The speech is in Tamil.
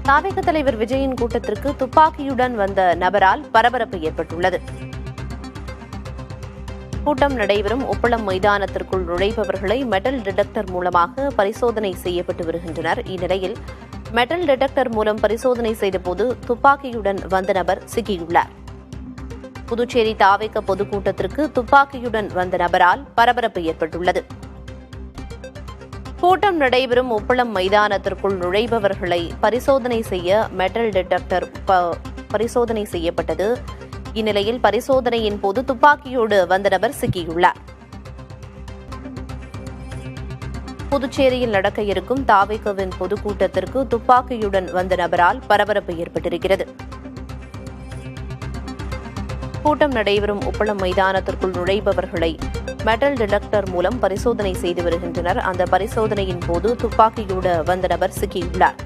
தாவேக தலைவர் விஜயின் கூட்டத்திற்கு துப்பாக்கியுடன் வந்த நபரால் பரபரப்பு ஏற்பட்டுள்ளது. கூட்டம் நடைபெறும் உப்பளம் மைதானத்திற்குள் நுழைபவர்களை மெட்டல் டிடெக்டர் மூலமாக பரிசோதனை செய்யப்பட்டு வருகின்றனர். இந்நிலையில் மெட்டல் டிடெக்டர் மூலம் பரிசோதனை செய்தபோது துப்பாக்கியுடன் வந்த நபர் சிக்கியுள்ளார். புதுச்சேரி தாவேக பொதுக்கூட்டத்திற்கு துப்பாக்கியுடன் வந்த நபரால் பரபரப்பு ஏற்பட்டுள்ளது. கூட்டம் நடைபெறும் உப்பளம் மைதானத்திற்குள் நுழைபவர்களை பரிசோதனை செய்ய மெட்டல் டிடெக்டர் பரிசோதனை செய்யப்பட்டது. இந்நிலையில் பரிசோதனையின் போது துப்பாக்கியோடு வந்த நபர் சிக்கியுள்ளார். புதுச்சேரியில் நடக்க இருக்கும் தாவேகவின் பொதுக்கூட்டத்திற்கு துப்பாக்கியுடன் வந்த நபரால் பரபரப்பு ஏற்பட்டிருக்கிறது. கூட்டம் நடைபெறும் உப்பளம் மைதானத்திற்குள் நுழைபவர்களை மெட்டல் டிடெக்டர் மூலம் பரிசோதனை செய்து வருகின்றனர். அந்த பரிசோதனையின் போது துப்பாக்கியோடு வந்த நபர் சிக்கியுள்ளார்.